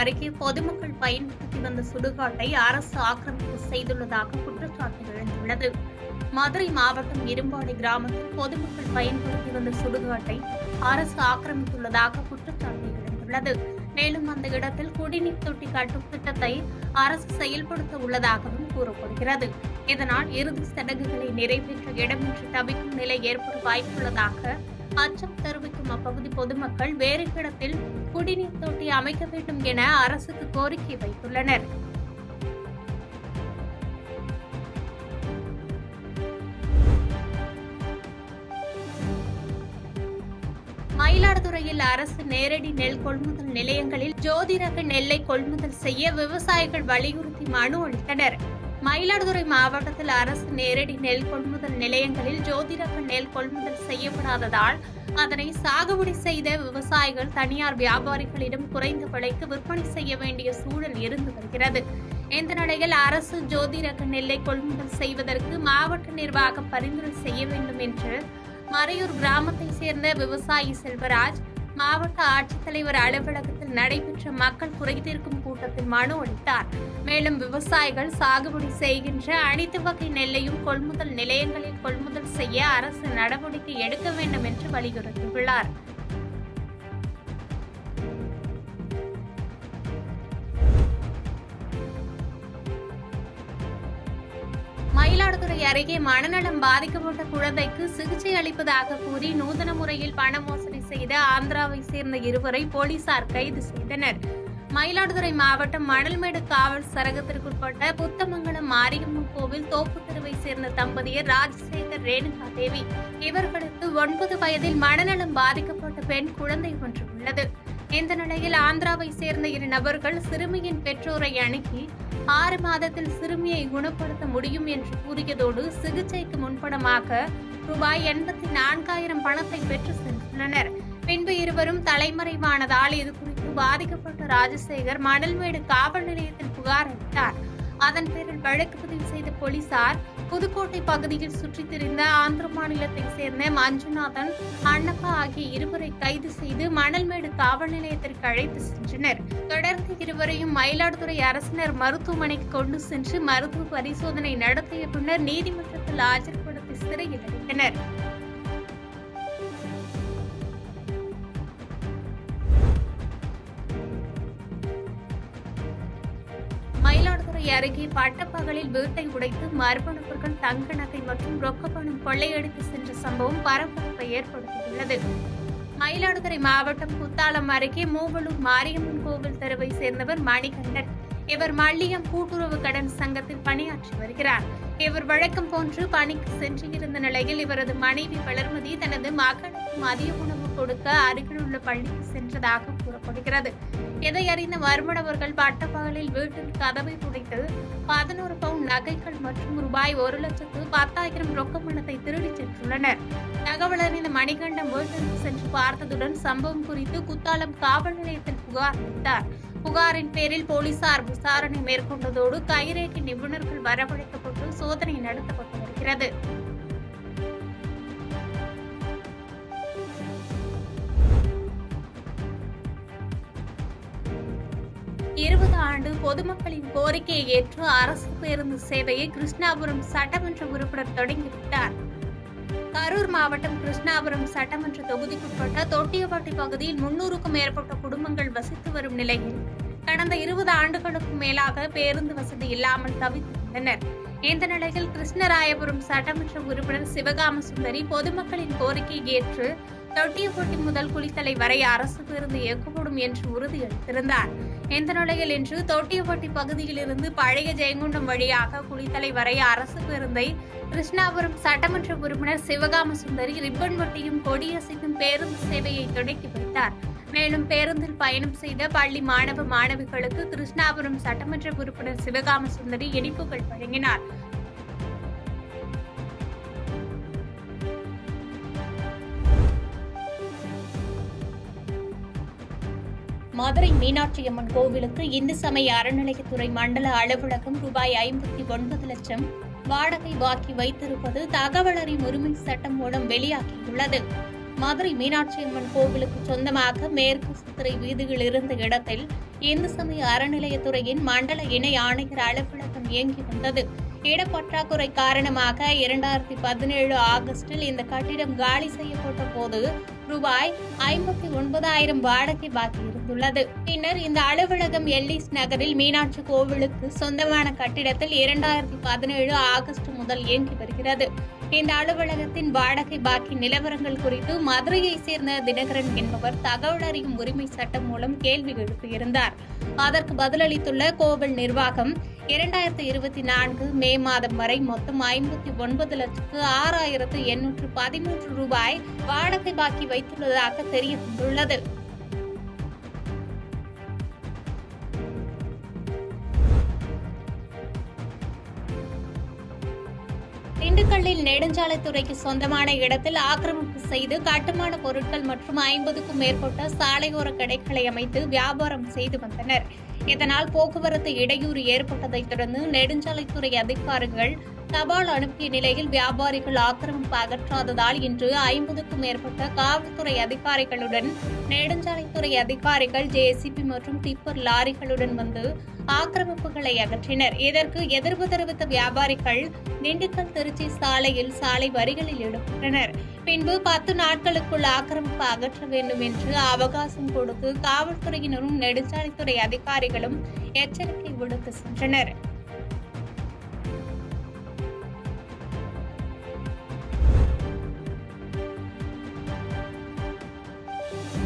அருகே பொதுமக்கள் பயன்படுத்தி வந்த சுடுகாட்டை அரசு ஆக்கிரமிப்பு செய்துள்ளதாக குற்றச்சாட்டு எழுந்துள்ளது. மதுரை மாவட்டம் இரும்பாடி கிராமத்தில் பொதுமக்கள் பயன்படுத்தி வந்த சுடுகாட்டை அரசு ஆக்கிரமித்துள்ளதாக குற்றச்சாட்டு எழுந்துள்ளது. மேலும் அந்த இடத்தில் குடிநீர் தொட்டி கட்டும் திட்டத்தை அரசு செயல்படுத்த உள்ளதாகவும் கூறப்படுகிறது. இதனால் இறுதி சடங்குகளை நிறைவேற்ற இடமின்றி தவிக்கும் நிலை ஏற்பட வாய்ப்புள்ளதாக அச்சம் தெரிவிக்கும் அப்பகுதி பொதுமக்கள் வேறு இடத்தில் குடிநீர் தொட்டி அமைக்க வேண்டும் என அரசுக்கு கோரிக்கை வைத்துள்ளனர். மயிலாடுதுறையில் அரசு நேரடி நெல் கொள்முதல் நிலையங்களில் ஜோதி ரக நெல்லை கொள்முதல் செய்ய விவசாயிகள் வலியுறுத்தி மனு அளித்தனர். மயிலாடுதுறை மாவட்டத்தில் அரசு நேரடி நெல் கொள்முதல் நிலையங்களில் ஜோதி ரக நெல் கொள்முதல் செய்யப்படாததால் அதனை சாகுபடி செய்த விவசாயிகள் தனியார் வியாபாரிகளிடம் குறைந்த விலைக்கு விற்பனை செய்ய வேண்டிய சூழல் இருந்து வருகிறது. இந்த நிலையில் அரசு ஜோதி ரக நெல்லை கொள்முதல் செய்வதற்கு மாவட்ட நிர்வாகம் பரிந்துரை செய்ய வேண்டும் என்று மறையூர் கிராமத்தை சேர்ந்த விவசாயி செல்வராஜ் மாவட்ட ஆட்சித்தலைவர் அலுவலகத்தில் நடைபெற்ற மக்கள் குறைதீர்க்கும் கூட்டத்தில் மனு அளித்தார். மேலும் விவசாயிகள் சாகுபடி செய்கின்ற அனைத்து வகை நெல்லையும் கொள்முதல் நிலையங்களில் கொள்முதல் செய்ய அரசு நடவடிக்கை எடுக்க வேண்டும் என்று வலியுறுத்தியுள்ளார். மயிலாடுதுறை அருகே மனநலம் பாதிக்கப்பட்ட குழந்தைக்கு சிகிச்சை அளிப்பதாக கூறி நூதன முறையில் பண மோசடி செய்த ஆந்திராவை சேர்ந்த இருவரை போலீசார் கைது செய்தனர். மயிலாடுதுறை மாவட்டம் மணல்மேடு காவல் சரகத்திற்குட்பட்ட புத்தமங்கலம் மாரியம்மன் கோவில் தோப்பு தெருவை சேர்ந்த தம்பதியர் ராஜசேகர் ரேணுகா தேவி. இவர்களுக்கு 9 வயதில் மனநலம் பாதிக்கப்பட்ட பெண் குழந்தை ஒன்று உள்ளது. இந்த நிலையில் ஆந்திராவை சேர்ந்த 2 நபர்கள் சிறுமியின் பெற்றோரை அணுகி 6 மாதத்தில் சிறுமியை குணப்படுத்த முடியும் என்று கூறியதோடு சிகிச்சைக்கு முன்பணமாக ரூபாய் 84,000 பணத்தை பெற்று சென்றுள்ளனர். பின்பு இருவரும் தலைமறைவானதால் இதுகுறித்து பாதிக்கப்பட்ட ராஜசேகர் மணல்மேடு காவல் நிலையத்தில் புகார் அளித்தார். அதன் பேரில் வழக்கு பதிவு செய்த போலீசார் புதுக்கோட்டை பகுதியில் சுற்றித் திரிந்த ஆந்திர மாநிலத்தைச் சேர்ந்த மஞ்சுநாதன், அண்ணப்பா ஆகிய இருவரை கைது செய்து மணல்மேடு காவல் நிலையத்திற்கு அழைத்து சென்றனர். தொடர்ந்து இருவரையும் மயிலாடுதுறை அரசினர் மருத்துவமனைக்கு கொண்டு சென்று மருத்துவ பரிசோதனை நடத்திய பின்னர் நீதிமன்றத்தில் ஆஜர்படுத்தி சிறையில் அடைத்தனர். மயிலாடுதுறை அருகே பட்டப்பகலில் வீட்டை உடைத்து மர்ம நபர்கள் தங்க நகை மற்றும் ரொக்க பணம் கொள்ளையடித்து சென்ற சம்பவம் பரபரப்பை ஏற்படுத்தியுள்ளது. மயிலாடுதுறை மாவட்டம் குத்தாலம் அருகே மூவலூர் மாரியம்மன் கோவில் தெருவை சேர்ந்தவர் மணிகண்டன். இவர் மல்லியம் கூட்டுறவு கடன் சங்கத்தில் பணியாற்றி வருகிறார். இவர் வழக்கம் போன்று பணிக்கு சென்றிருந்த நிலையில் இவரது மனைவி வளர்மதி தனது மகனுக்கு மதிய உணவு கொடுக்க அருகில் உள்ள பள்ளிக்கு சென்றதாக கூறப்படுகிறது. இதை அறிந்த மர்ம நபர்கள் பட்டப்பகலில் வீட்டில் கதவை உடைத்து 11 பவுண்ட் நகைகள் மற்றும் ரூபாய் 1,10,000 ரொக்க பணத்தை திருடிச் சென்றுள்ளனர். தகவல் அறிந்த மணிகண்டன் வீட்டிற்கு சென்று பார்த்ததுடன் சம்பவம் குறித்து குத்தாலம் காவல் நிலையத்தில் புகார் அளித்தார். புகாரின் பேரில் போலீசார் விசாரணை மேற்கொண்டதோடு கைரேகை நிபுணர்கள் வரவழைக்கப்பட்டு சோதனை நடத்தப்பட்டு வருகிறது. ஆண்டு பொதுமக்களின் கோரிக்கையை ஏற்று அரசு பேருந்து சேவையை கிருஷ்ணாபுரம் சட்டமன்ற உறுப்பினர் தொடங்கிவிட்டார். கரூர் மாவட்டம் கிருஷ்ணாபுரம் சட்டமன்ற தொகுதிக்குட்பட்ட தொட்டியப்பட்டி பகுதியில் 300க்கும் மேற்பட்ட குடும்பங்கள் வசித்து வரும் நிலையில் கடந்த 20 ஆண்டுகளுக்கும் மேலாக பேருந்து வசதி இல்லாமல் தவித்துள்ளனர். இந்த நிலையில் கிருஷ்ணராயபுரம் சட்டமன்ற உறுப்பினர் சிவகாம சுந்தரி பொதுமக்களின் கோரிக்கையை ஏற்று தொட்டியப்பட்டி முதல் குளித்தலை வரை அரசு பேருந்து இயக்கப்படும் என்று உறுதியளித்திருந்தார். இந்த நிலையில் இன்று தொட்டியப்பட்டி பகுதியில் இருந்து பழைய ஜெயங்கொண்டம் வழியாக குளித்தலை வரை அரசு பேருந்தை கிருஷ்ணாபுரம் சட்டமன்ற உறுப்பினர் சிவகாம சுந்தரி ரிப்பன் வெட்டியும் கொடியசைக்கும் பேருந்து சேவையை தொடங்கி வைத்தார். மேலும் பேருந்தில் பயணம் செய்த பள்ளி மாணவ மாணவிகளுக்கு கிருஷ்ணாபுரம் சட்டமன்ற உறுப்பினர் சிவகாம சுந்தரி இனிப்புகள் வழங்கினார். மதுரை மீனாட்சியம்மன் கோவிலுக்கு இந்து சமய அறநிலையத்துறை மண்டல அலுவலகம் ரூபாய் 59 லட்சம் வாடகை பாக்கி வைத்திருப்பது தகவல் அறியும் உரிமை சட்டம் மூலம் வெளியாகியுள்ளது. மதுரை மீனாட்சியம்மன் கோவிலுக்கு சொந்தமாக மேற்கு சித்திரை வீதியில் இருந்த இடத்தில் இந்து சமய அறநிலையத்துறையின் மண்டல இணை ஆணையர் அலுவலகம் இயங்கி வந்தது. இடப்பற்றாக்குறை காரணமாக 2017 ஆகஸ்டில் இந்த கட்டிடம் காலி செய்யப்பட்ட போது ரூபாய் 59,000 வாடகை பாக்கி இருந்துள்ளது. பின்னர் இந்த அலுவலகம் எல்லிஸ் நகரில் மீனாட்சி கோவிலுக்கு சொந்தமான கட்டிடத்தில் 2017 ஆகஸ்ட் முதல் இயங்கி வருகிறது. இந்த அலுவலகத்தின் வாடகை பாக்கி நிலவரங்கள் குறித்து மதுரையை சேர்ந்த தினகரன் என்பவர் தகவல் அறியும் உரிமை சட்டம் மூலம் கேள்வி எழுப்பியிருந்தார். அதற்கு பதிலளித்துள்ள கோவில் நிர்வாகம் 2024 மே மாதம் வரை மொத்தம் 59,06,813 ரூபாய் வாடகை பாக்கி வைத்துள்ளதாக தெரிய வந்துள்ளது. திண்டுக்கல்லில் நெடுஞ்சாலைத்துறைக்கு சொந்தமான இடத்தில் ஆக்கிரமிப்பு செய்து கட்டுமான பொருட்கள் மற்றும் 50க்கும் மேற்பட்ட சாலையோர கடைகளை அமைத்து வியாபாரம் செய்து வந்தனர். இதனால் போக்குவரத்து இடையூறு ஏற்பட்டதைத் தொடர்ந்து நெடுஞ்சாலைத்துறை அதிகாரிகள் தபால் அனுப்பிய நிலையில் வியாபாரிகள் ஆக்கிரமிப்பு அகற்றாததால் இன்று 50க்கும் மேற்பட்ட காவல்துறை அதிகாரிகளுடன் நெடுஞ்சாலைத்துறை அதிகாரிகள் ஜேசிபி மற்றும் டிப்பர் லாரிகளுடன் வந்து ஆக்கிரமிப்புகளை அகற்றினர். இதற்கு எதிர்ப்பு தெரிவித்த வியாபாரிகள் திண்டுக்கல் திருச்சி சாலையில் சாலை வரிகளில் ஈடுபட்டனர். பின்பு 10 நாட்களுக்குள் ஆக்கிரமிப்பு அகற்ற வேண்டும் என்று அவகாசம் கொடுத்து காவல்துறையினரும் நெடுஞ்சாலைத்துறை அதிகாரிகளும் எச்சரிக்கை விடுத்து சென்றனர்.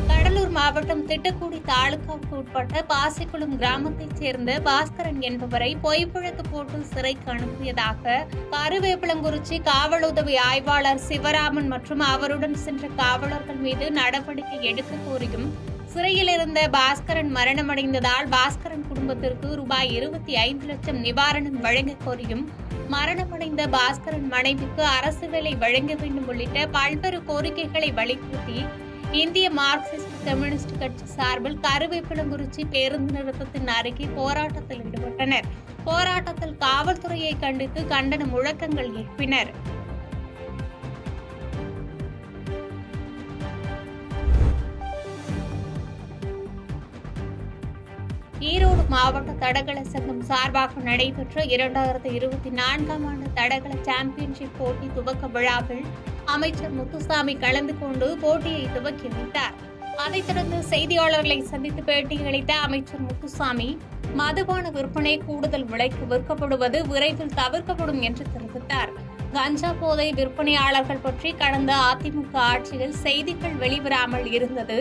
கடலூர் மாவட்டம் திட்டக்குடி தாலுகாவுக்கு உட்பட்ட பாசிக்குளம் கிராமத்தைச் சேர்ந்த பாஸ்கரன் என்பவரை பொய் வழக்கு போட்டு சிறைக்கு அனுப்பியதாக கருவேப்பிலங்குறிச்சி காவல் உதவி ஆய்வாளர் சிவராமன் மற்றும் அவருடன் சென்ற காவலர்கள் மீது நடவடிக்கை எடுக்க கோரியும் சிறையில் இருந்த பாஸ்கரன் மரணமடைந்ததால் பாஸ்கரன் குடும்பத்திற்கு ரூபாய் 25 லட்சம் நிவாரணம் வழங்க கோரியும் மரணமடைந்த பாஸ்கரன் மனைவிக்கு அரசு வேலை வழங்க வேண்டும் உள்ளிட்ட பல்வேறு கோரிக்கைகளை வலியுறுத்தி இந்திய மார்க்சிஸ்ட் கம்யூனிஸ்ட் கட்சி சார்பில் கருவேப்பிலங்குறிச்சி பேருந்து நிறுத்தத்தின் அருகே போராட்டத்தில் ஈடுபட்டனர். போராட்டத்தில் காவல்துறையை கண்டித்து கண்டன முழக்கங்கள் எழுப்பினர். ஈரோடு மாவட்ட தடகள சங்கம் சார்பாக நடைபெற்ற 2024ஆம் ஆண்டு தடகள சாம்பியன்ஷிப் போட்டி துவக்க விழாவில் அமைச்சர் முத்துசாமி கலந்து கொண்டு போட்டியை துவக்கி வைத்தார். அதைத் தொடர்ந்து செய்தியாளர்களை சந்தித்து பேட்டியளித்த அமைச்சர் முத்துசாமி மதுபான விற்பனை கூடுதல் விலைக்கு விற்கப்படுவது விரைவில் தவிர்க்கப்படும் என்று தெரிவித்தார். கஞ்சா போதை விற்பனையாளர்கள் பற்றி கடந்த அதிமுக ஆட்சியில் செய்திகள் வெளிவராமல் இருந்தது.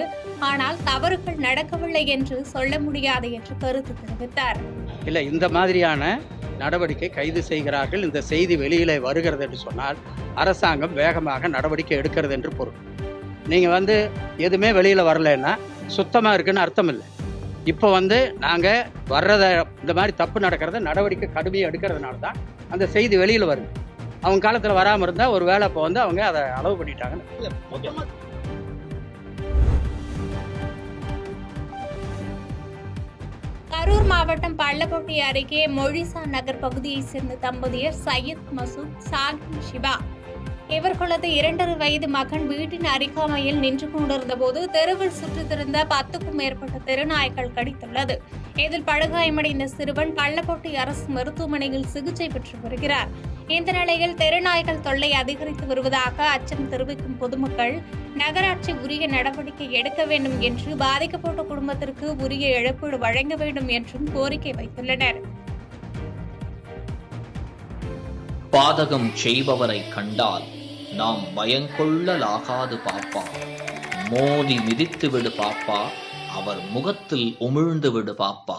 ஆனால் தவறுகள் நடக்கவில்லை என்று சொல்ல முடியாது என்று கருத்து தெரிவித்தார். இல்லை, இந்த மாதிரியான நடவடிக்கை கைது செய்கிறார்கள், இந்த செய்தி வெளியிலே வருகிறது என்று சொன்னால் அரசாங்கம் வேகமாக நடவடிக்கை எடுக்கிறது என்று பொருள். நீங்கள் எதுவுமே வெளியில் வரலைன்னா சுத்தமாக இருக்குன்னு அர்த்தம் இல்லை. இப்போ நாங்கள் வர்றதை இந்த மாதிரி தப்பு நடக்கிறத நடவடிக்கை கடுமையாக எடுக்கிறதுனால தான் அந்த செய்தி வெளியில் வருது. அவங்க காலத்தில் வராமல் இருந்தால் ஒரு வேளை இப்போ அவங்க அதை அளவு பண்ணிட்டாங்க. கரூர் மாவட்டம் பள்ளப்பட்டி அருகே மொழிசா நகர் பகுதியைச் சேர்ந்த தம்பதியர் சையத் மசூத் சாகின் ஷிபா இவர்களது 2.5 வயது மகன் வீட்டின் அருகாமையில் நின்று கொண்டிருந்த போது தெருவில் சுற்றித்திருந்த 10க்கும் மேற்பட்ட தெருநாய்கள் கடித்துள்ளது. இதில் படுகாயமடைந்த சிறுவன் பள்ளப்பட்டி அரசு மருத்துவமனையில் சிகிச்சை பெற்று வருகிறார். இந்த நிலையில் தெருநாய்கள் தொல்லை அதிகரித்து வருவதாக அச்சம் தெரிவிக்கும் பொதுமக்கள் நகராட்சி உரிய நடவடிக்கை எடுக்க வேண்டும் என்று பாதிக்கப்பட்ட குடும்பத்திற்கு உரிய இழப்பீடு வழங்க வேண்டும் என்றும் கோரிக்கை வைத்துள்ளனர். பாதகம் செய்பவரை கண்டால் நாம் பயங்கொள்ளலாகாது பாப்பா, மோதி மிதித்து விடு பாப்பா, அவர் முகத்தில் உமிழ்ந்து விடு பாப்பா.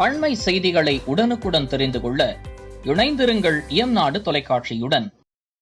அண்மை செய்திகளை உடனுக்குடன் தெரிந்து கொள்ள இணைந்திருங்கள் இயம்நாடு தொலைக்காட்சியுடன்.